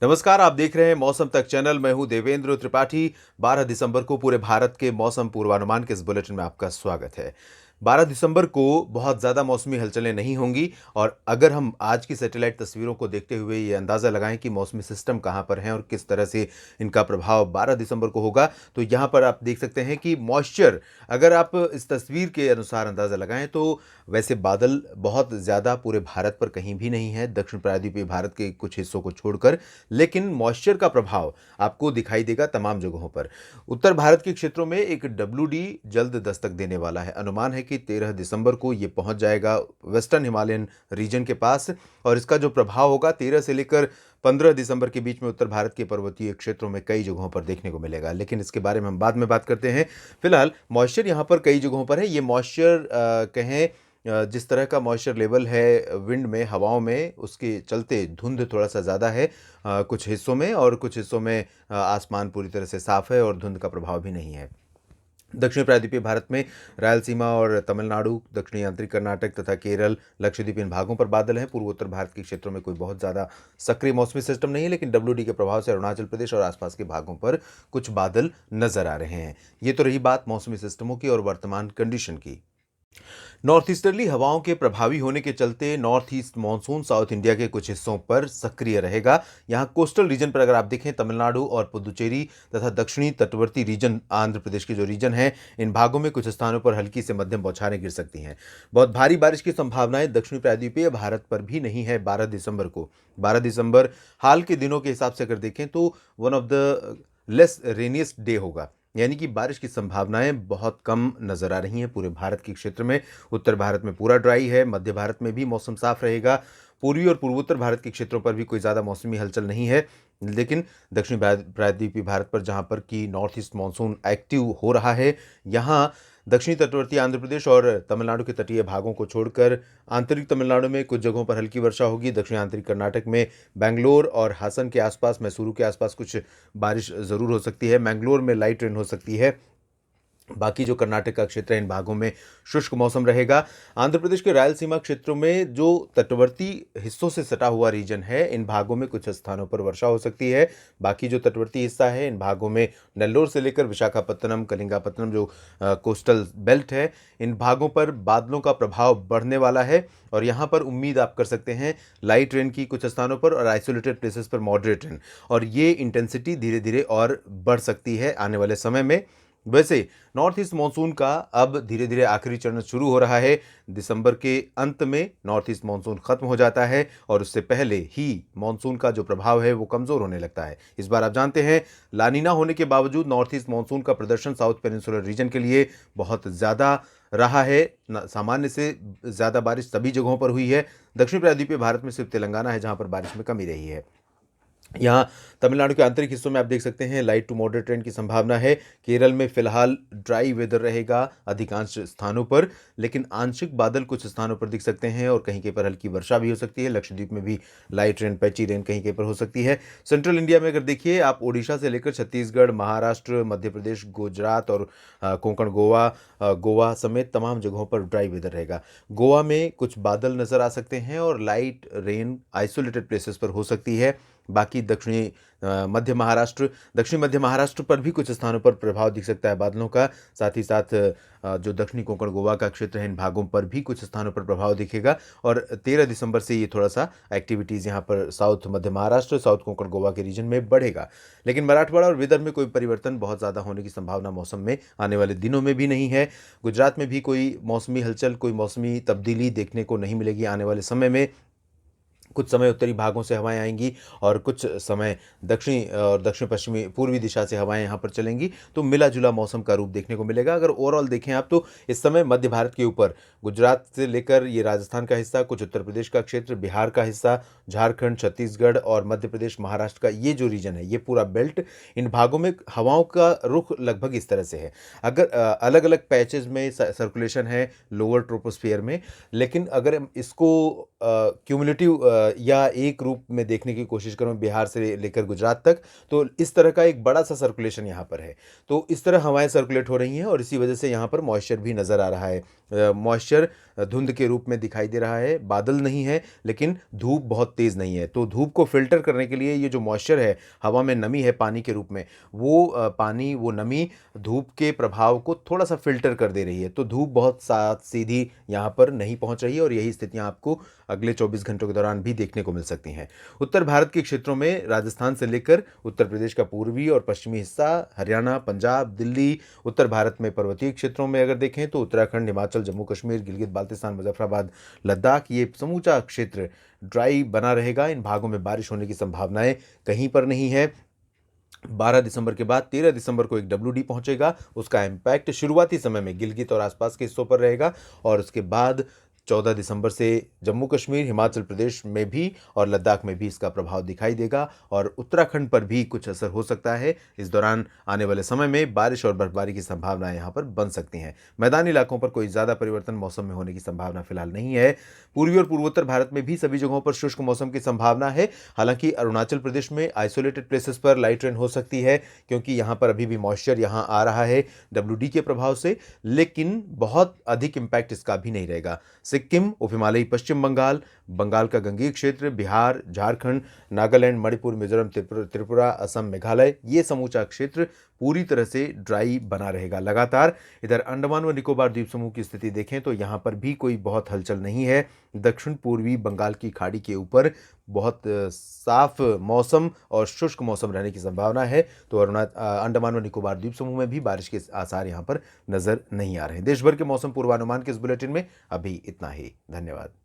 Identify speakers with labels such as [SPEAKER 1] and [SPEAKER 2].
[SPEAKER 1] नमस्कार, आप देख रहे हैं मौसम तक चैनल। मैं हूं देवेंद्र त्रिपाठी। 12 दिसंबर को पूरे भारत के मौसम पूर्वानुमान के इस बुलेटिन में आपका स्वागत है। 12 दिसंबर को बहुत ज़्यादा मौसमी हलचलें नहीं होंगी और अगर हम आज की सैटेलाइट तस्वीरों को देखते हुए ये अंदाज़ा लगाएं कि मौसमी सिस्टम कहां पर हैं और किस तरह से इनका प्रभाव 12 दिसंबर को होगा, तो यहां पर आप देख सकते हैं कि मॉइस्चर, अगर आप इस तस्वीर के अनुसार अंदाज़ा लगाएं तो वैसे बादल बहुत ज़्यादा पूरे भारत पर कहीं भी नहीं है, दक्षिण प्रायद्वीपीय भारत के कुछ हिस्सों को छोड़कर। लेकिन मॉइस्चर का प्रभाव आपको दिखाई देगा तमाम जगहों पर। उत्तर भारत के क्षेत्रों में एक डब्ल्यूडी जल्द दस्तक देने वाला है। अनुमान है कि 13 दिसंबर को ये पहुंच जाएगा वेस्टर्न हिमालयन रीजन के पास और इसका जो प्रभाव होगा 13 से लेकर 15 दिसंबर के बीच में उत्तर भारत के पर्वतीय क्षेत्रों में कई जगहों पर देखने को मिलेगा। लेकिन इसके बारे में हम बाद में बात करते हैं। फिलहाल मॉइस्चर यहाँ पर कई जगहों पर है। ये मॉइस्चर कहें जिस तरह का मॉइस्चर लेवल है विंड में, हवाओं में, उसके चलते धुंध थोड़ा-सा ज़्यादा है कुछ हिस्सों में और कुछ हिस्सों में आसमान पूरी तरह से साफ़ है और धुंध का प्रभाव भी नहीं है। दक्षिण प्रायद्वीपीय भारत में रायलसीमा और तमिलनाडु, दक्षिणी आंतरिक कर्नाटक तथा केरल, लक्षद्वीप इन भागों पर बादल हैं। पूर्वोत्तर भारत के क्षेत्रों में कोई बहुत ज़्यादा सक्रिय मौसमी सिस्टम नहीं है, लेकिन डब्ल्यूडी के प्रभाव से अरुणाचल प्रदेश और आसपास के भागों पर कुछ बादल नज़र आ रहे हैं। ये तो रही बात मौसमी सिस्टमों की और वर्तमान कंडीशन की। नॉर्थ ईस्टर्ली हवाओं के प्रभावी होने के चलते north east monsoon south India के कुछ हिस्सों पर सक्रिय रहेगा। यहाँ कोस्टल रीजन पर अगर आप देखें, तमिलनाडु और पुदुचेरी तथा दक्षिणी तटवर्ती रीजन, आंध्र प्रदेश के जो रीजन है, इन भागों में कुछ स्थानों पर हल्की से मध्यम बौछारें गिर सकती हैं। बहुत भारी बारिश की संभावनाएं दक्षिणी प्रायद्वीपीय भारत पर भी नहीं है 12 दिसंबर को। 12 दिसंबर हाल के दिनों के हिसाब से अगर देखें तो one of the less rainiest day होगा, यानी कि बारिश की संभावनाएं बहुत कम नजर आ रही हैं पूरे भारत के क्षेत्र में। उत्तर भारत में पूरा ड्राई है, मध्य भारत में भी मौसम साफ रहेगा, पूर्वी और पूर्वोत्तर भारत के क्षेत्रों पर भी कोई ज़्यादा मौसमी हलचल नहीं है। लेकिन दक्षिण प्रायद्वीपीय भारत पर जहां पर कि नॉर्थ ईस्ट मानसून एक्टिव हो रहा है, यहाँ दक्षिणी तटवर्ती आंध्र प्रदेश और तमिलनाडु के तटीय भागों को छोड़कर आंतरिक तमिलनाडु में कुछ जगहों पर हल्की वर्षा होगी। दक्षिण आंतरिक कर्नाटक में बैंगलोर और हासन के आसपास, मैसूरू के आसपास कुछ बारिश ज़रूर हो सकती है। मैंगलोर में लाइट रेन हो सकती है। बाकी जो कर्नाटक का क्षेत्र है, इन भागों में शुष्क मौसम रहेगा। आंध्र प्रदेश के रायलसीमा क्षेत्रों में जो तटवर्ती हिस्सों से सटा हुआ रीजन है, इन भागों में कुछ स्थानों पर वर्षा हो सकती है। बाकी जो तटवर्ती हिस्सा है, इन भागों में नेल्लोर से लेकर विशाखापत्तनम, कलिंगापत्तनम जो कोस्टल बेल्ट है, इन भागों पर बादलों का प्रभाव बढ़ने वाला है और यहाँ पर उम्मीद आप कर सकते हैं लाइट रेन की कुछ स्थानों पर और आइसोलेटेड प्लेसेस पर मॉडरेट रेन, और ये इंटेंसिटी धीरे धीरे और बढ़ सकती है आने वाले समय में। वैसे नॉर्थ ईस्ट मानसून का अब धीरे धीरे आखिरी चरण शुरू हो रहा है। दिसंबर के अंत में नॉर्थ ईस्ट मानसून खत्म हो जाता है और उससे पहले ही मानसून का जो प्रभाव है वो कमजोर होने लगता है। इस बार आप जानते हैं लानीना होने के बावजूद नॉर्थ ईस्ट मानसून का प्रदर्शन साउथ पेनिनसुलर रीजन के लिए बहुत ज़्यादा रहा है। सामान्य से ज़्यादा बारिश सभी जगहों पर हुई है। दक्षिण प्रायद्वीपीय भारत में सिर्फ तेलंगाना है जहां पर बारिश में कमी रही है। यहाँ तमिलनाडु के आंतरिक हिस्सों में आप देख सकते हैं लाइट टू मॉडरेट रेन की संभावना है। केरल में फिलहाल ड्राई वेदर रहेगा अधिकांश स्थानों पर, लेकिन आंशिक बादल कुछ स्थानों पर दिख सकते हैं और कहीं कहीं पर हल्की वर्षा भी हो सकती है। लक्षद्वीप में भी लाइट रेन, पैची रेन कहीं कहीं पर हो सकती है। सेंट्रल इंडिया में अगर देखिए आप, ओडिशा से लेकर छत्तीसगढ़, महाराष्ट्र, मध्य प्रदेश, गुजरात और कोंकण, गोवा समेत तमाम जगहों पर ड्राई वेदर रहेगा। गोवा में कुछ बादल नजर आ सकते हैं और लाइट रेन आइसोलेटेड प्लेसेस पर हो सकती है। बाकी दक्षिणी मध्य महाराष्ट्र पर भी कुछ स्थानों पर प्रभाव दिख सकता है बादलों का। साथ ही साथ जो दक्षिणी कोंकण गोवा का क्षेत्र है, इन भागों पर भी कुछ स्थानों पर प्रभाव दिखेगा और 13 दिसंबर से ये थोड़ा सा एक्टिविटीज़ यहाँ पर साउथ मध्य महाराष्ट्र, साउथ कोंकण गोवा के रीजन में बढ़ेगा। लेकिन मराठवाड़ा और विदर्भ में कोई परिवर्तन बहुत ज़्यादा होने की संभावना मौसम में आने वाले दिनों में भी नहीं है। गुजरात में भी कोई मौसमी हलचल, कोई मौसमी तब्दीली देखने को नहीं मिलेगी आने वाले समय में। कुछ समय उत्तरी भागों से हवाएं आएंगी और कुछ समय दक्षिणी और दक्षिण पश्चिमी पूर्वी दिशा से हवाएं यहाँ पर चलेंगी, तो मिला जुला मौसम का रूप देखने को मिलेगा। अगर ओवरऑल देखें आप तो इस समय मध्य भारत के ऊपर गुजरात से लेकर ये राजस्थान का हिस्सा, कुछ उत्तर प्रदेश का क्षेत्र, बिहार का हिस्सा, झारखंड, छत्तीसगढ़ और मध्य प्रदेश, महाराष्ट्र का ये जो रीजन है, ये पूरा बेल्ट, इन भागों में हवाओं का रुख लगभग इस तरह से है। अगर अलग अलग पैचेज में सर्कुलेशन है लोअर ट्रोपोस्फियर में, लेकिन अगर हम इसको क्यूमुलेटिव या एक रूप में देखने की कोशिश करूँ बिहार से लेकर गुजरात तक, तो इस तरह का एक बड़ा-सा सर्कुलेशन यहाँ पर है। तो इस तरह हवाएँ सर्कुलेट हो रही हैं और इसी वजह से यहाँ पर मॉइस्चर भी नज़र आ रहा है। मॉइस्चर धुंध के रूप में दिखाई दे रहा है, बादल नहीं है, लेकिन धूप बहुत तेज़ नहीं है। तो धूप को फ़िल्टर करने के लिए ये जो मॉइस्चर है, हवा में नमी है पानी के रूप में, वो पानी, वो नमी धूप के प्रभाव को थोड़ा-सा फ़िल्टर कर दे रही है। तो धूप बहुत साफ सीधी यहाँ पर नहीं पहुँच रही है और यही स्थितियाँ आपको अगले 24 घंटों के दौरान भी देखने को मिल सकती हैं। उत्तर भारत के क्षेत्रों में राजस्थान से लेकर उत्तर प्रदेश का पूर्वी और पश्चिमी हिस्सा, हरियाणा, पंजाब, दिल्ली, उत्तर भारत में पर्वतीय क्षेत्रों में अगर देखें तो उत्तराखंड, हिमाचल, जम्मू कश्मीर, गिलगित-बाल्टिस्तान, मुज़फ़्फ़राबाद, लद्दाख, ये समूचा क्षेत्र ड्राई बना रहेगा। इन भागों में बारिश होने की संभावनाएँ कहीं पर नहीं है। 12 दिसंबर के बाद 13 दिसंबर को एक डब्ल्यूडी पहुंचेगा। उसका इम्पैक्ट शुरुआती समय में गिलगित और आसपास के हिस्सों पर रहेगा और उसके बाद 14 दिसंबर से जम्मू कश्मीर, हिमाचल प्रदेश में भी और लद्दाख में भी इसका प्रभाव दिखाई देगा और उत्तराखंड पर भी कुछ असर हो सकता है। इस दौरान आने वाले समय में बारिश और बर्फबारी की संभावनाएं यहाँ पर बन सकती हैं। मैदानी इलाकों पर कोई ज़्यादा परिवर्तन मौसम में होने की संभावना फिलहाल नहीं है। पूर्वी और पूर्वोत्तर भारत में भी सभी जगहों पर शुष्क मौसम की संभावना है। हालांकि अरुणाचल प्रदेश में आइसोलेटेड प्लेसेस पर लाइट रेन हो सकती है, क्योंकि यहाँ पर अभी भी मॉइस्चर यहाँ आ रहा है डब्ल्यूडी के प्रभाव से, लेकिन बहुत अधिक इम्पैक्ट इसका भी नहीं रहेगा। सिक्किम, उप हिमालयी पश्चिम बंगाल, बंगाल का गंगीय क्षेत्र, बिहार, झारखंड, नागालैंड, मणिपुर, मिजोरम, त्रिपुरा, असम, मेघालय, ये समूचा क्षेत्र पूरी तरह से ड्राई बना रहेगा लगातार। इधर अंडमान व निकोबार द्वीप समूह की स्थिति देखें तो यहाँ पर भी कोई बहुत हलचल नहीं है। दक्षिण पूर्वी बंगाल की खाड़ी के ऊपर बहुत साफ मौसम और शुष्क मौसम रहने की संभावना है। तो अंडमान व निकोबार द्वीप समूह में भी बारिश के आसार यहाँ पर नजर नहीं आ रहे हैं। देश भर के मौसम पूर्वानुमान के इस बुलेटिन में अभी इतना ही। धन्यवाद।